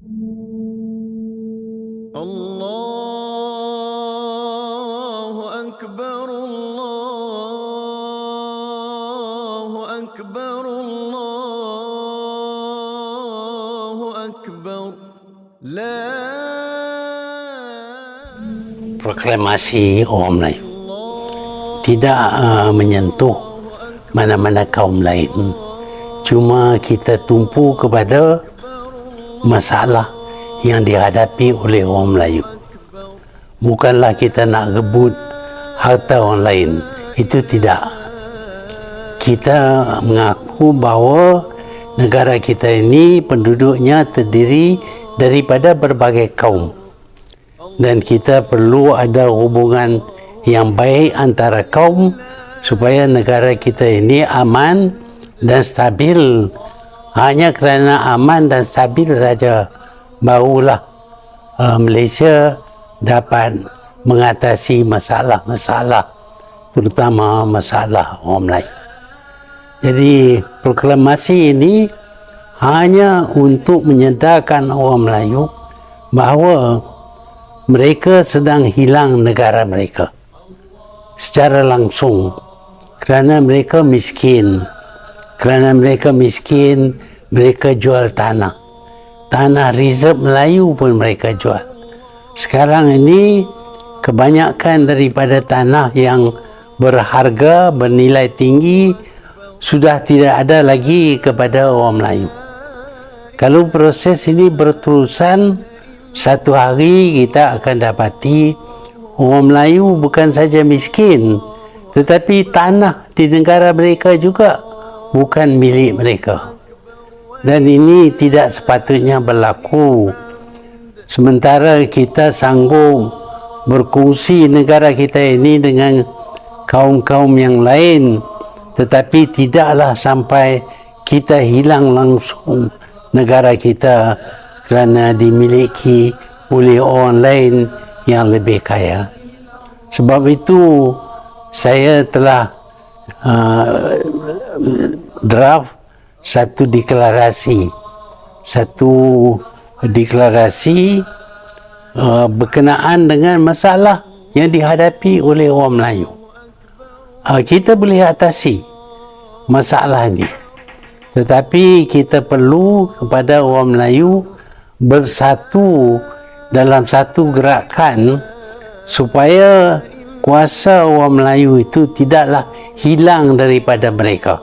الله أكبر الله أكبر الله أكبر لا Proklamasi orang Melayu tidak menyentuh mana-mana kaum lain, cuma kita tumpu kepada masalah yang dihadapi oleh orang Melayu. Bukanlah kita nak rebut harta orang lain, itu tidak. Kita mengaku bahawa negara kita ini penduduknya terdiri daripada berbagai kaum, dan kita perlu ada hubungan yang baik antara kaum supaya negara kita ini aman dan stabil. Hanya kerana aman dan stabil saja barulah Malaysia dapat mengatasi masalah-masalah, terutama masalah orang Melayu. Jadi proklamasi ini hanya untuk menyedarkan orang Melayu bahawa mereka sedang hilang negara mereka secara langsung kerana mereka miskin. Kerana mereka miskin, mereka jual tanah reserve Melayu pun mereka jual. Sekarang ini kebanyakan daripada tanah yang berharga, bernilai tinggi sudah tidak ada lagi kepada orang Melayu. Kalau proses ini berterusan, satu hari kita akan dapati orang Melayu bukan saja miskin, tetapi tanah di negara mereka juga bukan milik mereka. Dan ini tidak sepatutnya berlaku. Sementara kita sanggup berkongsi negara kita ini dengan kaum-kaum yang lain, tetapi tidaklah sampai kita hilang langsung negara kita kerana dimiliki oleh orang lain yang lebih kaya. Sebab itu saya telah draft satu deklarasi berkenaan dengan masalah yang dihadapi oleh orang Melayu. Kita boleh atasi masalah ini, tetapi kita perlu kepada orang Melayu bersatu dalam satu gerakan supaya kuasa orang Melayu itu tidaklah hilang daripada mereka.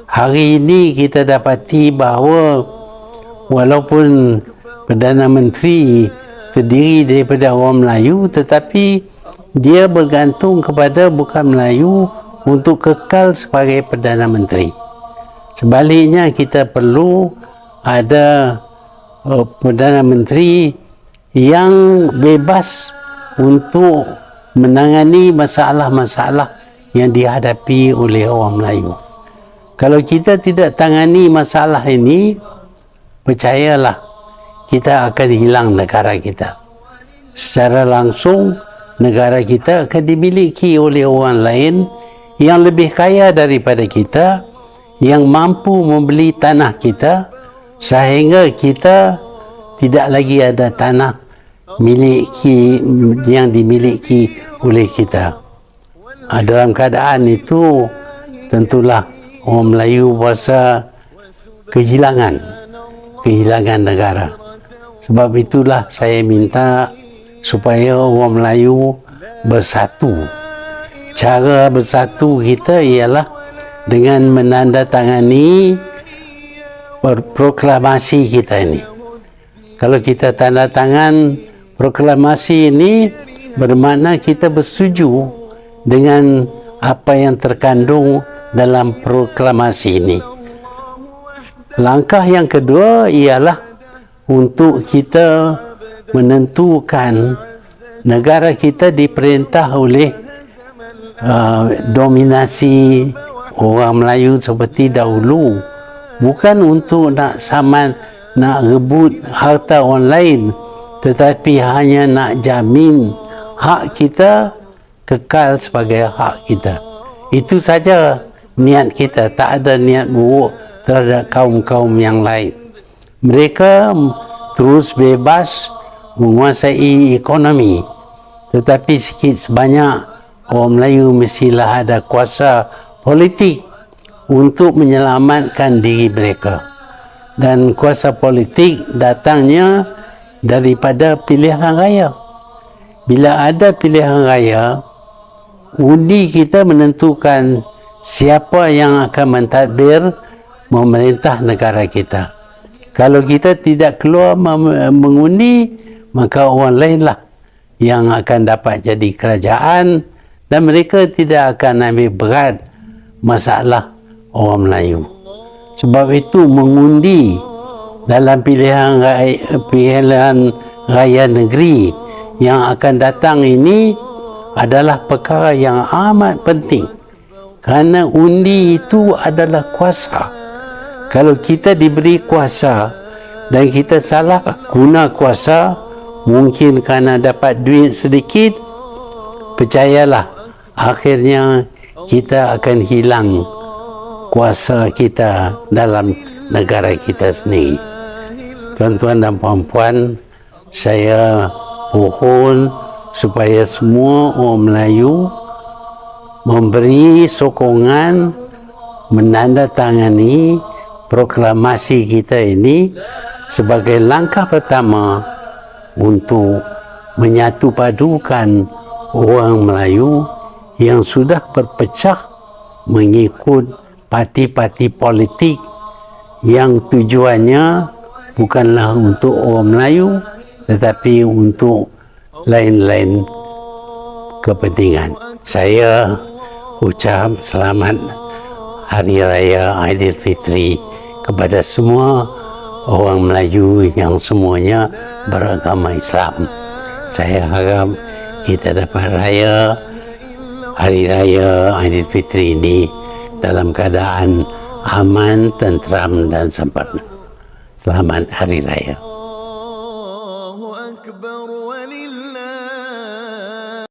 Hari ini kita dapati bahawa walaupun Perdana Menteri terdiri daripada orang Melayu, tetapi dia bergantung kepada bukan Melayu untuk kekal sebagai Perdana Menteri. Sebaliknya kita perlu ada Perdana Menteri yang bebas untuk menangani masalah-masalah yang dihadapi oleh orang Melayu. Kalau kita tidak tangani masalah ini, percayalah kita akan hilang negara kita. Secara langsung negara kita akan dimiliki oleh orang lain yang lebih kaya daripada kita, yang mampu membeli tanah kita, sehingga kita tidak lagi ada tanah yang dimiliki oleh kita. Dalam keadaan itu tentulah orang Melayu berasa kehilangan negara. Sebab itulah saya minta supaya orang Melayu bersatu. Cara bersatu kita ialah dengan menandatangani proklamasi kita ini. Kalau kita tanda tangan proklamasi ini, bermakna kita bersetuju dengan apa yang terkandung dalam proklamasi ini. Langkah yang kedua ialah untuk kita menentukan negara kita diperintah oleh dominasi orang Melayu seperti dahulu, bukan untuk nak rebut harta orang lain, tetapi hanya nak jamin hak kita kekal sebagai hak kita. Itu saja niat kita, tak ada niat buruk terhadap kaum-kaum yang lain. Mereka terus bebas menguasai ekonomi. Tetapi sikit sebanyak orang Melayu mestilah ada kuasa politik untuk menyelamatkan diri mereka. Dan kuasa politik datangnya daripada pilihan raya. Bila ada pilihan raya, undi kita menentukan siapa yang akan mentadbir memerintah negara kita. Kalau kita tidak keluar mengundi, maka orang lainlah yang akan dapat jadi kerajaan dan mereka tidak akan ambil berat masalah orang Melayu. Sebab itu mengundi dalam pilihan raya negeri yang akan datang ini adalah perkara yang amat penting. Kerana undi itu adalah kuasa. Kalau kita diberi kuasa dan kita salah guna kuasa, mungkin kerana dapat duit sedikit, percayalah, akhirnya kita akan hilang kuasa kita dalam negara kita sendiri. Tuan-tuan dan puan-puan, saya mohon supaya semua orang Melayu memberi sokongan menandatangani proklamasi kita ini sebagai langkah pertama untuk menyatu padukan orang Melayu yang sudah berpecah mengikut parti-parti politik yang tujuannya bukanlah untuk orang Melayu tetapi untuk lain-lain kepentingan. Saya ucap selamat Hari Raya Aidilfitri kepada semua orang Melayu yang semuanya beragama Islam. Saya harap kita dapat raya Hari Raya Aidilfitri ini dalam keadaan aman, tentram dan sempurna. Selamat Hari Raya. Allahu Akbar.